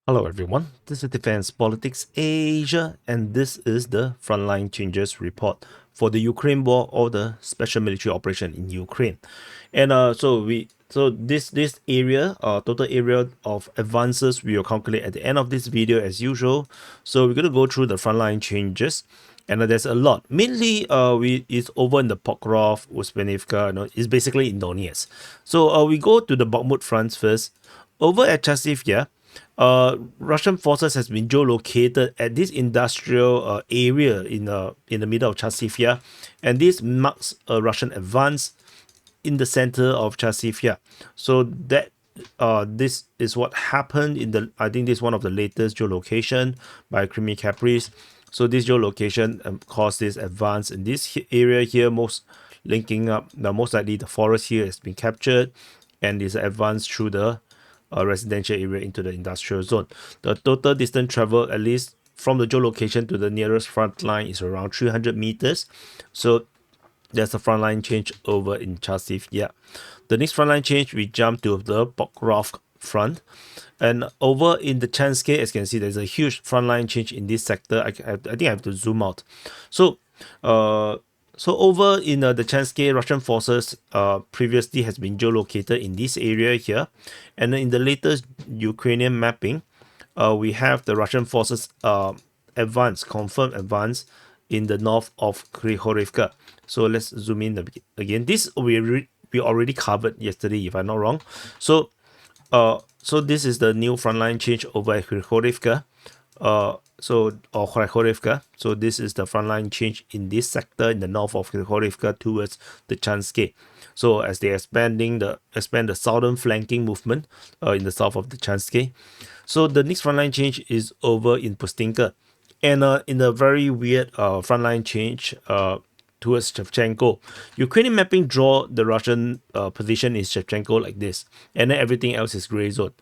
Hello everyone, this is Defense Politics Asia and this is the Frontline Changes Report for the Ukraine war or the special military operation in Ukraine. And this area, total area of advances we will calculate at the end of this video as usual. So we're going to go through the frontline changes. And there's a lot. Mainly, it's over in the Pokrovsk, Uspenivka, it's basically in Donetsk. So we go to the Bakhmut fronts first. Over at Chasivya, Russian forces has been geolocated at this industrial area in the middle of Chasivya, and this marks a Russian advance in the center of Chasivya. So that this is what happened in the, I think this is one of the latest geolocation by Creamy Caprice. So this geolocation caused this advance in this area here, most linking up. Now most likely the forest here has been captured, and this advance through the residential area into the industrial zone. The total distance traveled, at least from the geolocation to the nearest front line, is around 300 meters. So there's a frontline change over in Chasiv. The next frontline change, we jump to the Pokrovsk front. And over in the Chanske, as you can see, there's a huge frontline change in this sector. I think I have to zoom out. So over in the Chanske, Russian forces previously has been geolocated in this area here. And in the latest Ukrainian mapping, we have the Russian forces confirmed advance in the north of Krychorivka. So let's zoom in again. This we already covered yesterday, if I'm not wrong. So this is the new frontline change over at Krychorivka. Kurakhove. So this is the frontline change in this sector in the north of Kurakhove towards the Chanske. So as they expand the southern flanking movement in the south of the Chanske. So the next frontline change is over in Pushkino, and in a very weird frontline change towards Shevchenko. Ukrainian mapping draw the Russian position in Shevchenko like this, and then everything else is gray zone.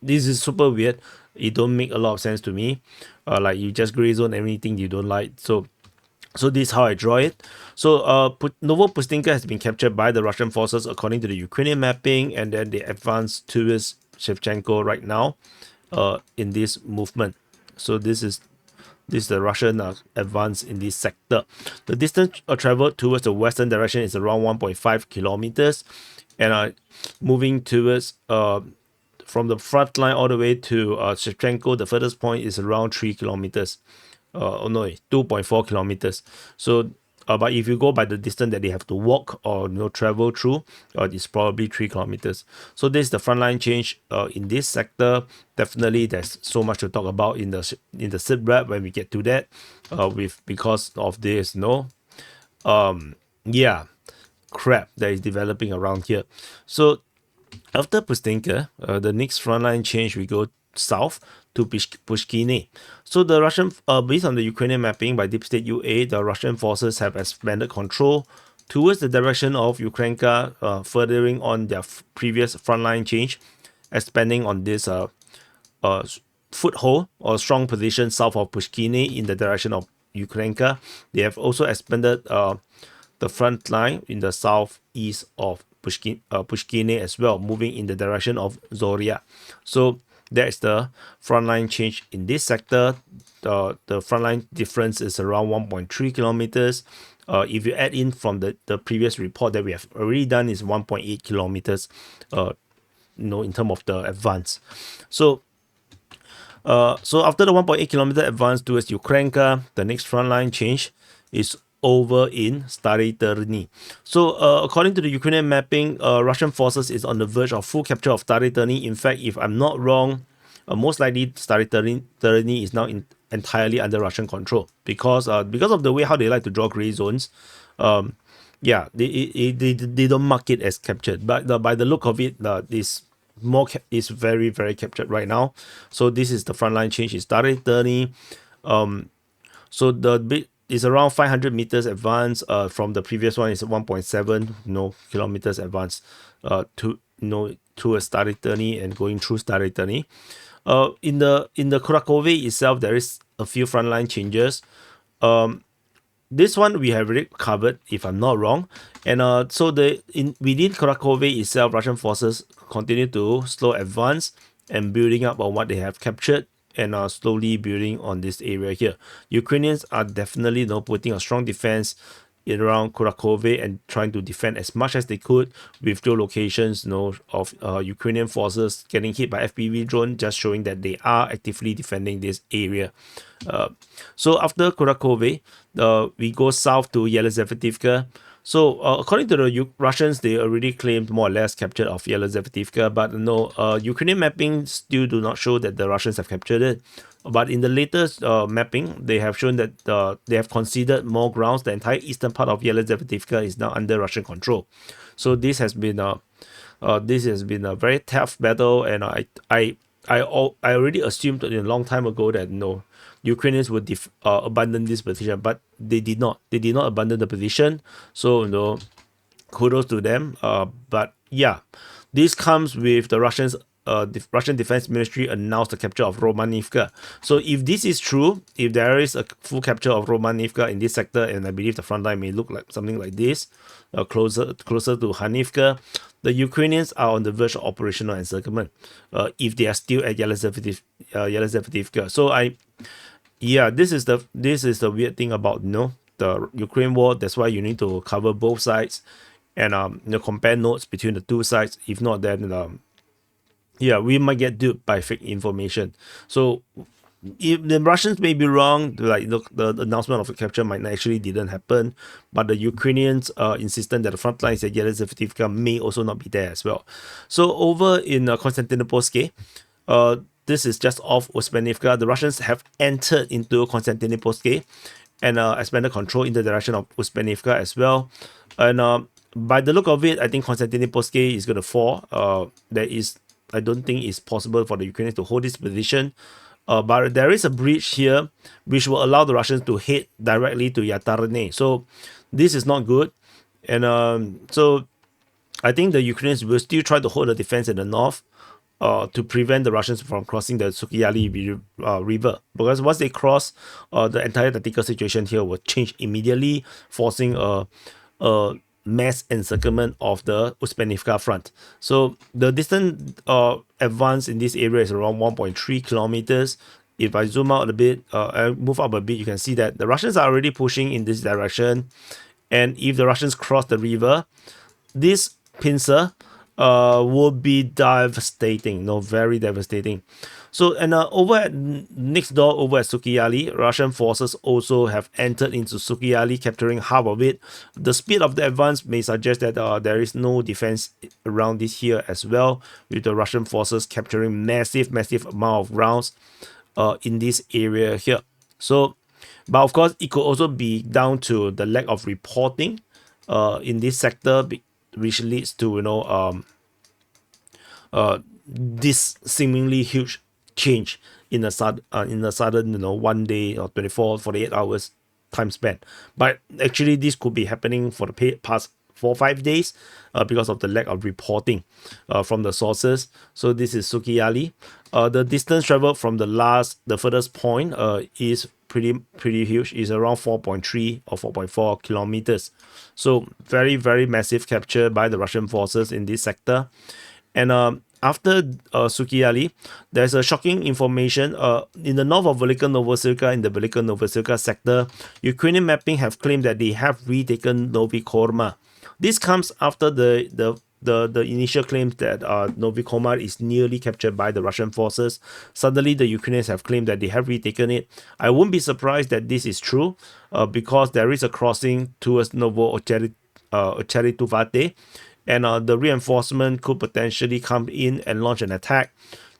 This is super weird. It don't make a lot of sense to me. Like you just gray zone anything you don't like. So this is how I draw it. So Novosilka has been captured by the Russian forces according to the Ukrainian mapping, and then they advance towards Shevchenko right now in this movement. So this is the Russian advance in this sector. The distance traveled towards the western direction is around 1.5 kilometers, and moving towards from the front line all the way to Shevchenko, the furthest point is around 3 kilometers. 2.4 kilometers. So but if you go by the distance that they have to walk or travel through, it's probably 3 kilometers. So this is the frontline change in this sector. Definitely there's so much to talk about in the sit rep when we get to that, because of this crap that is developing around here. So after Pushkino, the next frontline change, we go south to Pushkino. So the Russian, based on the Ukrainian mapping by Deep State UA, the Russian forces have expanded control towards the direction of Ukrainka, furthering on their previous frontline change, expanding on this foothold or strong position south of Pushkino in the direction of Ukrainka. They have also expanded the front line in the southeast of Pushkino as well, moving in the direction of Zoria. So that is the frontline change in this sector. The frontline difference is around 1.3 kilometers. If you add in from the previous report that we have already done, is 1.8 kilometers. In terms of the advance. So after the 1.8 kilometer advance towards Ukrainka, the next frontline change is over in Staroterny. So according to the Ukrainian mapping, Russian forces is on the verge of full capture of Staroterny. In fact, if I'm not wrong, most likely Staroterny is now entirely under Russian control because of the way how they like to draw gray zones. They don't mark it as captured, but by the look of it, this is very, very captured right now. So this is the frontline change in Staroterny. So the bit is around 500 meters advance from the previous one is 1.7 kilometers advance to towards Staroterny and going through Staroterny. In the Kurakhove itself, there is a few frontline changes. This one we have already covered, if I'm not wrong. And within Kurakhove itself, Russian forces continue to slow advance and building up on what they have captured and are slowly building on this area here. Ukrainians are definitely putting a strong defense around Kurakhove and trying to defend as much as they could with geolocations of Ukrainian forces getting hit by FPV drone, just showing that they are actively defending this area. So after Kurakhove, we go south to Yelizavetivka. So according to the Russians, they already claimed more or less captured of Yelizavetivka, but no, Ukrainian mapping still do not show that the Russians have captured it. But in the latest mapping, they have shown that they have conceded more grounds. The entire eastern part of Yelizavetivka is now under Russian control. So this has been a very tough battle, and I already assumed a long time ago that Ukrainians would abandon this position, but they did not. They did not abandon the position. So kudos to them. But yeah, this comes with the Russians. The Russian Defense Ministry announced the capture of Romanivka. So if this is true, if there is a full capture of Romanivka in this sector, and I believe the front line may look like something like this, closer to Hanivka, the Ukrainians are on the verge of operational encirclement. If they are still at Yelizavetivka. So this is the weird thing about the Ukraine war. That's why you need to cover both sides and compare notes between the two sides. If not, then we might get duped by fake information. So if the Russians may be wrong, like the announcement of the capture might actually didn't happen, but the Ukrainians insistent that the front lines at Yelizavetivka may also not be there as well. So over in Konstantinopolsk, this is just off Uspenivka. The Russians have entered into Konstantinopolsk and expanded control in the direction of Uspenivka as well. And by the look of it, I think Konstantinopolsk is going to fall. I don't think it's possible for the Ukrainians to hold this position. But there is a bridge here which will allow the Russians to head directly to Yantarne. So this is not good. And so I think the Ukrainians will still try to hold the defense in the north to prevent the Russians from crossing the Sokil river. Because once they cross, the entire tactical situation here will change immediately, forcing a mass encirclement of the Uspenivka front. So the distance advance in this area is around 1.3 kilometers. If I zoom out a bit, I move up a bit, you can see that the Russians are already pushing in this direction. And if the Russians cross the river, this pincer will be devastating, very devastating. So, and over at next door, over at Sukiali, Russian forces also have entered into Sukiali, capturing half of it. The speed of the advance may suggest that there is no defense around this here as well, with the Russian forces capturing massive amount of rounds in this area here. So, but of course, it could also be down to the lack of reporting in this sector, which leads to this seemingly huge change in the sudden 1 day or 48 hours time span. But actually this could be happening for the past 4-5 days because of the lack of reporting from the sources. So this is Sukiali. The distance traveled from the furthest point is pretty huge. It's around 4.3 or 4.4 kilometers. So very massive capture by the Russian forces in this sector. And after Sukiali, there's a shocking information. In the north of Velyka Novosilka, in the Velyka Novosilka sector, Ukrainian mapping have claimed that they have retaken Novi Korma. This comes after the initial claims that Novi Korma is nearly captured by the Russian forces. Suddenly, the Ukrainians have claimed that they have retaken it. I won't be surprised that this is true because there is a crossing towards Novo Ocherituvate. And the reinforcement could potentially come in and launch an attack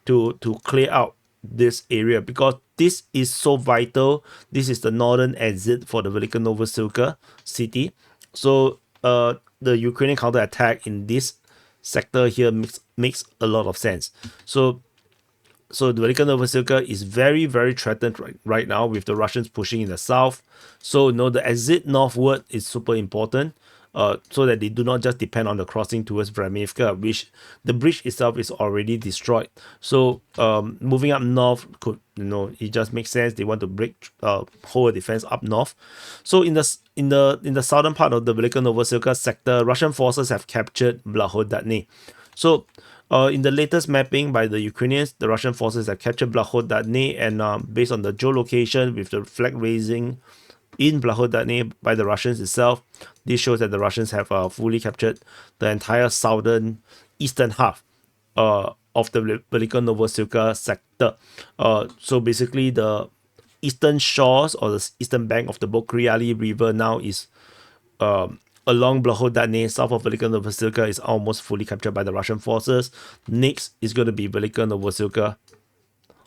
to clear out this area, because this is so vital. This is the northern exit for the Velyka Novosilka city. So the Ukrainian counterattack in this sector here makes a lot of sense. So the Velyka Novosilka is very threatened right now with the Russians pushing in the south. So the exit northward is super important. So that they do not just depend on the crossing towards Vremivka, which the bridge itself is already destroyed. So moving up north could, it just makes sense. They want to hold a defense up north. So in the southern part of the Velyka Novosilka sector, Russian forces have captured Blahodatne. So in the latest mapping by the Ukrainians, the Russian forces have captured Blahodatne, and based on the geolocation with the flag raising in Blahodatne by the Russians itself, this shows that the Russians have fully captured the entire southern eastern half of the Velyka Novosilka sector. So basically, the eastern shores or the eastern bank of the Bokriali River now is along Blahodatne, south of Velyka Novosilka, is almost fully captured by the Russian forces. Next is going to be Velyka Novosilka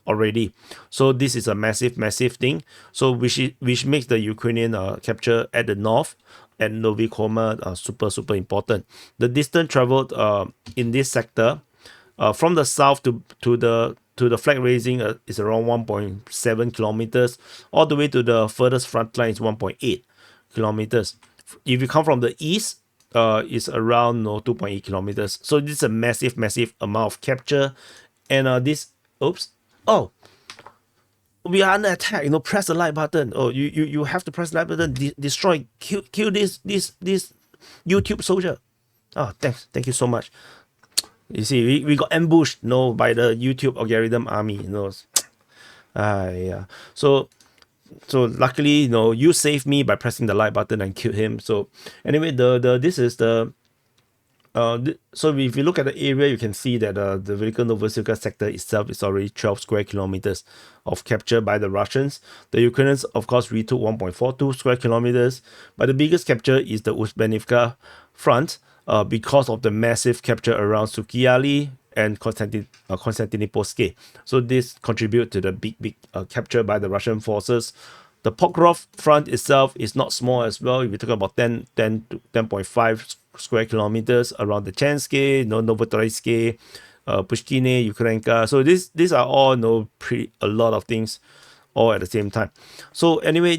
already. So this is a massive thing. So which makes the Ukrainian capture at the north at Novi Koma super important. The distance traveled in this sector from the south to the flag raising is around 1.7 kilometers, all the way to the furthest front line is 1.8 kilometers. If you come from the east, it's around 2.8 kilometers. So this is a massive amount of capture, and oh, we are under attack. Press the like button. Oh, you have to press the like button. Destroy, kill this YouTube soldier. Oh, thank you so much. You see, we got ambushed, by the YouTube algorithm army. Yeah. So luckily, you saved me by pressing the like button and killed him. So anyway, this is the so if you look at the area, you can see that the Velyka Novosilka sector itself is already 12 square kilometers of capture by the Russians. The Ukrainians, of course, retook 1.42 square kilometers, but the biggest capture is the Uspenivka front because of the massive capture around Sukiali and Konstantinopolsk. So this contribute to the big capture by the Russian forces. The Pokrovsk front itself is not small as well. If you talk about 10 to 10.5 square kilometers around the Chansky, Novotroitsky, Pushkino, Ukrainka. So these are all a lot of things all at the same time. So anyway,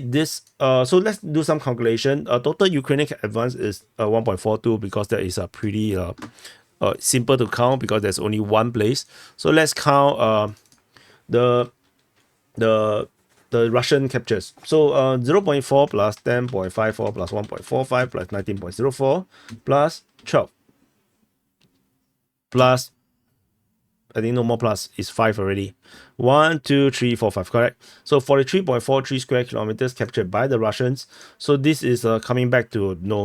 so let's do some calculation. Total Ukrainian advance is 1.42 because that is a pretty simple to count because there's only one place. So let's count the Russian captures. So 0.4 plus 10.54 plus 1.45 plus 19.04 plus 12 plus, I think no more plus, is 5 already. 1, 2, 3, 4, 5, correct. So 43.43 square kilometers captured by the Russians. So this is coming back to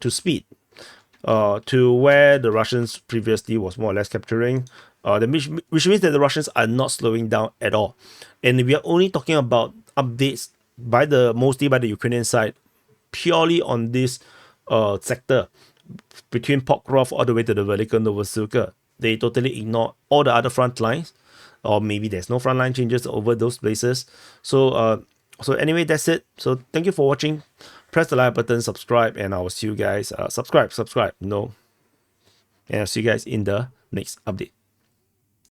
speed. To where the Russians previously was more or less capturing, which means that the Russians are not slowing down at all. And we are only talking about updates mostly by the Ukrainian side, purely on this sector between Pokrovsk all the way to the Velyka Novosilka. They totally ignore all the other front lines, or maybe there's no frontline changes over those places. So anyway, that's it. So thank you for watching. Press the like button, subscribe, and I will see you guys. Subscribe. And I'll see you guys in the next update.